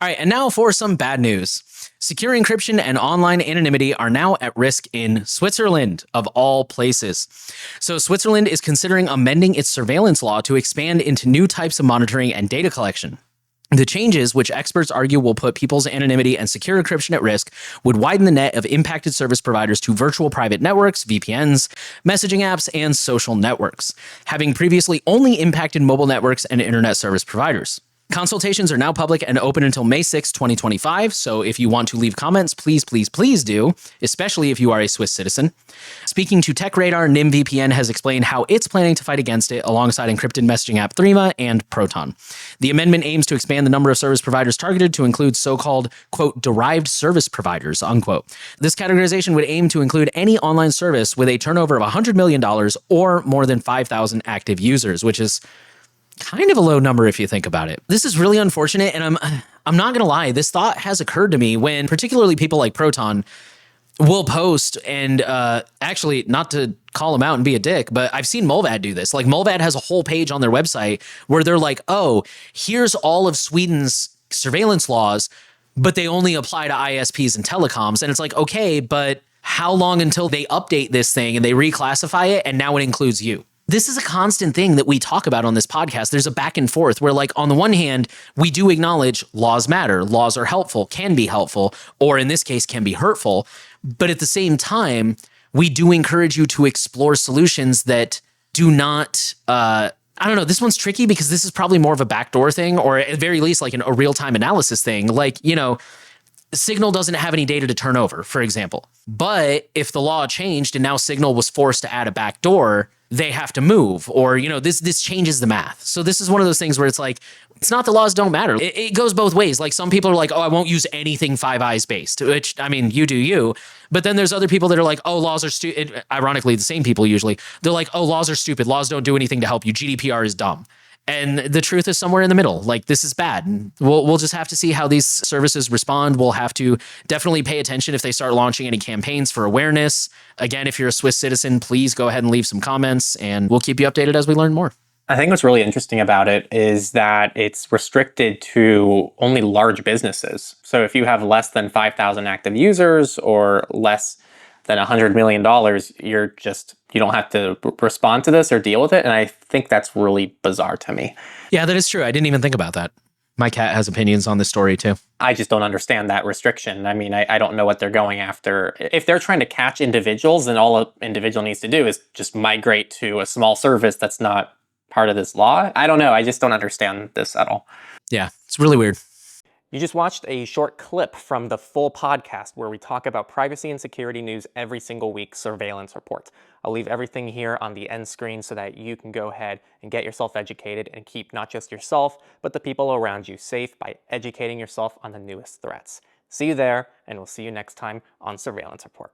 All right, and now for some bad news. Secure encryption and online anonymity are now at risk in Switzerland, of all places. So, Switzerland is considering amending its surveillance law to expand into new types of monitoring and data collection. The changes, which experts argue will put people's anonymity and secure encryption at risk, would widen the net of impacted service providers to virtual private networks, VPNs, messaging apps, and social networks, having previously only impacted mobile networks and internet service providers. Consultations are now public and open until May 6, 2025, so if you want to leave comments, please do, especially if you are a Swiss citizen. Speaking to TechRadar, NIM VPN has explained how it's planning to fight against it alongside encrypted messaging app Threema and Proton. The amendment aims to expand the number of service providers targeted to include so-called, quote, derived service providers, unquote. This categorization would aim to include any online service with a turnover of $100 million or more than 5,000 active users, which is kind of a low number if you think about it. This is really unfortunate, and I'm not gonna lie, this thought has occurred to me when particularly people like Proton will post and actually, not to call them out and be a dick, but I've seen Mulvad do this. Like Mulvad has a whole page on their website where they're like, oh, here's all of Sweden's surveillance laws, but they only apply to ISPs and telecoms. And it's like, okay, but how long until they update this thing and they reclassify it and now it includes you? This is a constant thing that we talk about on this podcast. There's a back and forth where, like, on the one hand, we do acknowledge laws matter, laws are helpful, can be helpful, or in this case, can be hurtful. But at the same time, we do encourage you to explore solutions that do not, I don't know, this one's tricky because this is probably more of a backdoor thing, or at the very least, like a real-time analysis thing. Like, you know, Signal doesn't have any data to turn over, for example. But if the law changed and now Signal was forced to add a backdoor, they have to move, or, you know, this changes the math. So this is one of those things where it's like, it's not the laws don't matter. It goes both ways. Like some people are like, oh, I won't use anything Five Eyes based, which, I mean, you do you. But then there's other people that are like, oh, laws are stupid. Ironically, the same people usually. They're like, oh, laws are stupid. Laws don't do anything to help you. GDPR is dumb. And the truth is somewhere in the middle. Like, this is bad. And we'll just have to see how these services respond. We'll have to definitely pay attention if they start launching any campaigns for awareness. Again, if you're a Swiss citizen, please go ahead and leave some comments, and we'll keep you updated as we learn more. I think what's really interesting about it is that it's restricted to only large businesses. So if you have less than 5,000 active users or less than $100 million, you don't have to respond to this or deal with it. And I think that's really bizarre to me. Yeah, that is true. I didn't even think about that. My cat has opinions on this story too. I just don't understand that restriction. I mean, I don't know what they're going after. If they're trying to catch individuals, then all an individual needs to do is just migrate to a small service that's not part of this law. I don't know. I just don't understand this at all. Yeah, it's really weird. You just watched a short clip from the full podcast where we talk about privacy and security news every single week, surveillance reports. I'll leave everything here on the end screen so that you can go ahead and get yourself educated and keep not just yourself, but the people around you safe by educating yourself on the newest threats. See you there, and we'll see you next time on Surveillance Report.